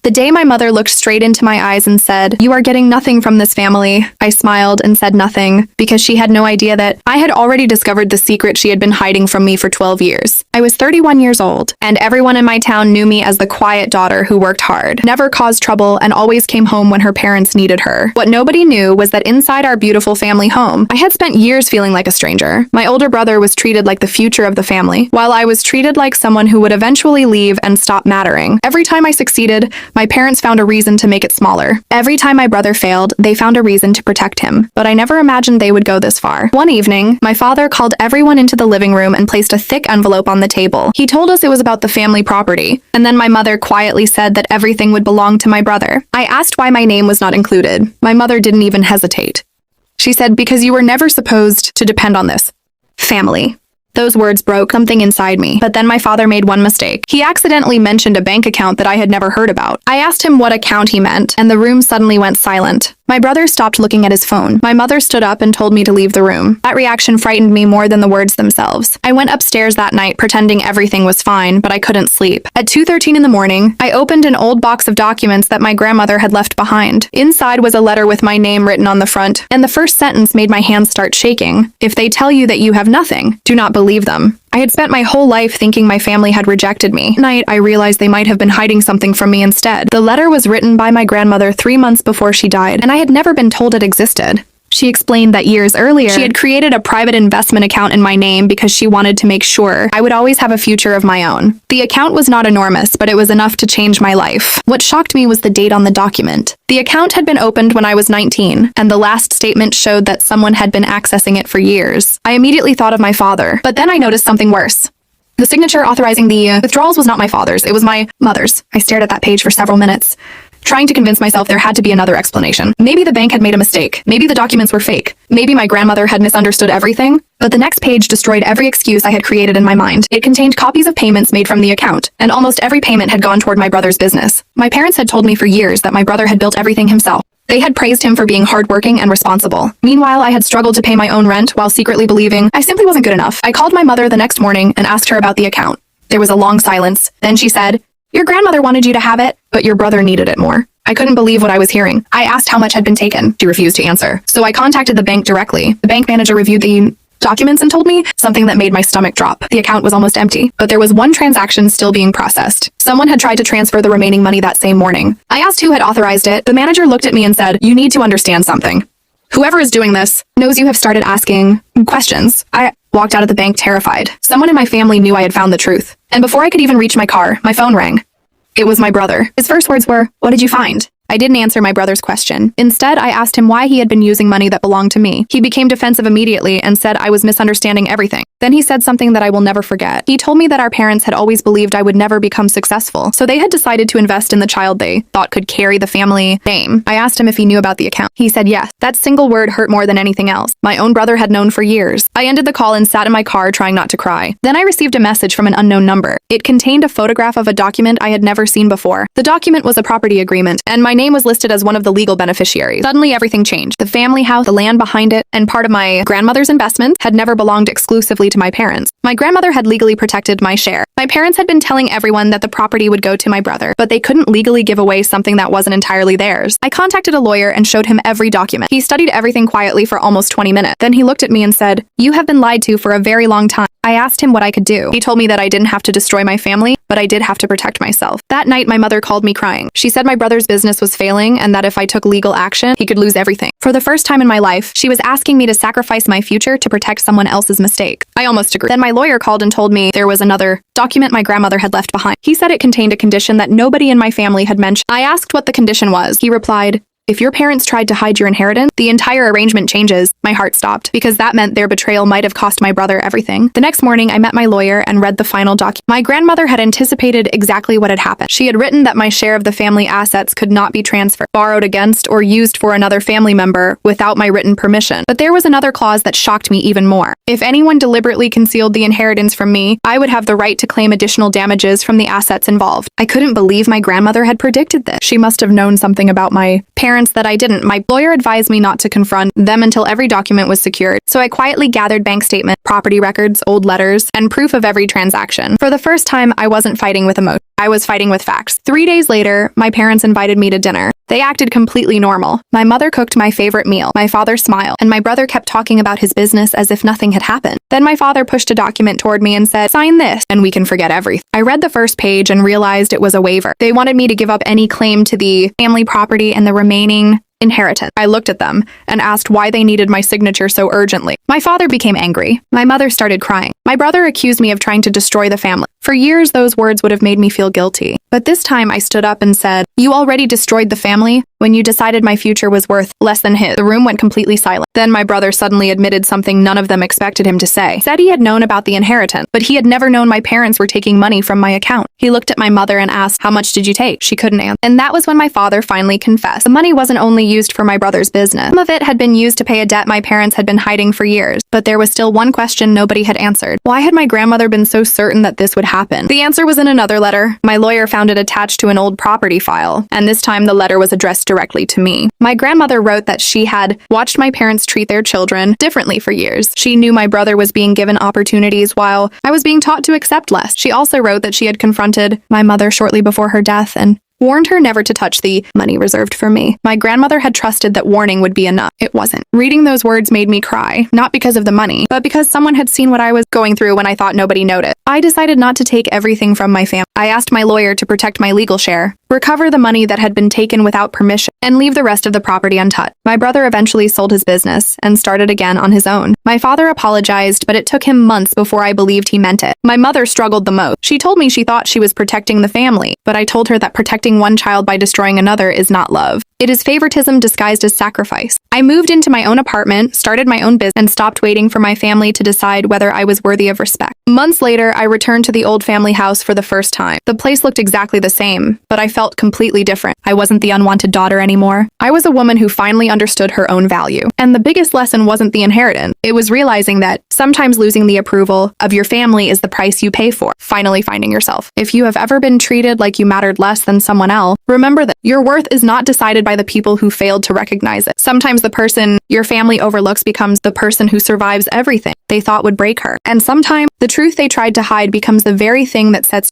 The day my mother looked straight into my eyes and said, "You are getting nothing from this family," I smiled and said nothing, because she had no idea that I had already discovered the secret she had been hiding from me for 12 years. I was 31 years old, and everyone in my town knew me as the quiet daughter who worked hard, never caused trouble, and always came home when her parents needed her. What nobody knew was that inside our beautiful family home, I had spent years feeling like a stranger. My older brother was treated like the future of the family, while I was treated like someone who would eventually leave and stop mattering. Every time I succeeded, my parents found a reason to make it smaller. Every time my brother failed, they found a reason to protect him. But I never imagined they would go this far. One evening, my father called everyone into the living room and placed a thick envelope on the table. He told us it was about the family property, and then my mother quietly said that everything would belong to my brother. I asked why my name was not included. My mother didn't even hesitate. She said, "Because you were never supposed to depend on this family." Those words broke something inside me, but then my father made one mistake. He accidentally mentioned a bank account that I had never heard about. I asked him what account he meant, and the room suddenly went silent. My brother stopped looking at his phone. My mother stood up and told me to leave the room. That reaction frightened me more than the words themselves. I went upstairs that night pretending everything was fine, but I couldn't sleep. At 2:13 in the morning, I opened an old box of documents that my grandmother had left behind. Inside was a letter with my name written on the front, and the first sentence made my hands start shaking. "If they tell you that you have nothing, do not believe them." I had spent my whole life thinking my family had rejected me. That night, I realized they might have been hiding something from me instead. The letter was written by my grandmother 3 months before she died, and I had never been told it existed. She explained that years earlier, she had created a private investment account in my name because she wanted to make sure I would always have a future of my own. The account was not enormous, but it was enough to change my life. What shocked me was the date on the document. The account had been opened when I was 19, and the last statement showed that someone had been accessing it for years. I immediately thought of my father, but then I noticed something worse. The signature authorizing the withdrawals was not my father's, it was my mother's. I stared at that page for several minutes, trying to convince myself there had to be another explanation. Maybe the bank had made a mistake. Maybe the documents were fake. Maybe my grandmother had misunderstood everything. But the next page destroyed every excuse I had created in my mind. It contained copies of payments made from the account, and almost every payment had gone toward my brother's business. My parents had told me for years that my brother had built everything himself. They had praised him for being hardworking and responsible. Meanwhile, I had struggled to pay my own rent while secretly believing I simply wasn't good enough. I called my mother the next morning and asked her about the account. There was a long silence. Then she said, "Your grandmother wanted you to have it, but your brother needed it more." I couldn't believe what I was hearing. I asked how much had been taken. She refused to answer. So I contacted the bank directly. The bank manager reviewed the documents and told me something that made my stomach drop. The account was almost empty, but there was one transaction still being processed. Someone had tried to transfer the remaining money that same morning. I asked who had authorized it. The manager looked at me and said, "You need to understand something. Whoever is doing this knows you have started asking questions." I walked out of the bank terrified. Someone in my family knew I had found the truth. And before I could even reach my car, my phone rang. It was my brother. His first words were, "What did you find?" I didn't answer my brother's question. Instead, I asked him why he had been using money that belonged to me. He became defensive immediately and said I was misunderstanding everything. Then he said something that I will never forget. He told me that our parents had always believed I would never become successful, so they had decided to invest in the child they thought could carry the family name. I asked him if he knew about the account. He said yes. That single word hurt more than anything else. My own brother had known for years. I ended the call and sat in my car trying not to cry. Then I received a message from an unknown number. It contained a photograph of a document I had never seen before. The document was a property agreement, and my name was listed as one of the legal beneficiaries. Suddenly, everything changed. The family house, the land behind it, and part of my grandmother's investment had never belonged exclusively to my parents. My grandmother had legally protected my share. My parents had been telling everyone that the property would go to my brother, but they couldn't legally give away something that wasn't entirely theirs. I contacted a lawyer and showed him every document. He studied everything quietly for almost 20 minutes. Then he looked at me and said, "You have been lied to for a very long time." I asked him what I could do. He told me that I didn't have to destroy my family, but I did have to protect myself. That night, my mother called me crying. She said my brother's business was failing and that if I took legal action, he could lose everything. For the first time in my life, she was asking me to sacrifice my future to protect someone else's mistake. I almost agreed. Then my lawyer called and told me there was another document my grandmother had left behind. He said it contained a condition that nobody in my family had mentioned. I asked what the condition was. He replied, "If your parents tried to hide your inheritance, the entire arrangement changes." My heart stopped, because that meant their betrayal might have cost my brother everything. The next morning, I met my lawyer and read the final document. My grandmother had anticipated exactly what had happened. She had written that my share of the family assets could not be transferred, borrowed against, or used for another family member without my written permission. But there was another clause that shocked me even more. If anyone deliberately concealed the inheritance from me, I would have the right to claim additional damages from the assets involved. I couldn't believe my grandmother had predicted this. She must have known something about my parents parents that I didn't. My lawyer advised me not to confront them until every document was secured. So I quietly gathered bank statements, property records, old letters, and proof of every transaction. For the first time, I wasn't fighting with emotion. I was fighting with facts. 3 days later, my parents invited me to dinner. They acted completely normal. My mother cooked my favorite meal. My father smiled, and my brother kept talking about his business as if nothing had happened. Then my father pushed a document toward me and said, "Sign this, and we can forget everything." I read the first page and realized it was a waiver. They wanted me to give up any claim to the family property and the remaining inheritance. I looked at them and asked why they needed my signature so urgently. My father became angry. My mother started crying. My brother accused me of trying to destroy the family. For years, those words would have made me feel guilty. But this time I stood up and said, "You already destroyed the family when you decided my future was worth less than his." The room went completely silent. Then my brother suddenly admitted something none of them expected him to say. He said he had known about the inheritance, but he had never known my parents were taking money from my account. He looked at my mother and asked, "How much did you take?" She couldn't answer. And that was when my father finally confessed. The money wasn't only used for my brother's business. Some of it had been used to pay a debt my parents had been hiding for years. But there was still one question nobody had answered. Why had my grandmother been so certain that this would happen? The answer was in another letter. My lawyer found it attached to an old property file, and this time the letter was addressed directly to me. My grandmother wrote that she had watched my parents treat their children differently for years. She knew my brother was being given opportunities while I was being taught to accept less. She also wrote that she had confronted my mother shortly before her death and warned her never to touch the money reserved for me. My grandmother had trusted that warning would be enough. It wasn't. Reading those words made me cry, not because of the money, but because someone had seen what I was going through when I thought nobody noticed. I decided not to take everything from my family. I asked my lawyer to protect my legal share, recover the money that had been taken without permission, and leave the rest of the property untouched. My brother eventually sold his business and started again on his own. My father apologized, but it took him months before I believed he meant it. My mother struggled the most. She told me she thought she was protecting the family, but I told her that protecting one child by destroying another is not love. It is favoritism disguised as sacrifice. I moved into my own apartment, started my own business, and stopped waiting for my family to decide whether I was worthy of respect. Months later, I returned to the old family house for the first time. The place looked exactly the same, but I felt completely different. I wasn't the unwanted daughter anymore. I was a woman who finally understood her own value. And the biggest lesson wasn't the inheritance. It was realizing that sometimes losing the approval of your family is the price you pay for finally finding yourself. If you have ever been treated like you mattered less than someone else, remember that your worth is not decided by the people who failed to recognize it. Sometimes the person your family overlooks becomes the person who survives everything they thought would break her. And sometimes the truth they tried to hide becomes the very thing that sets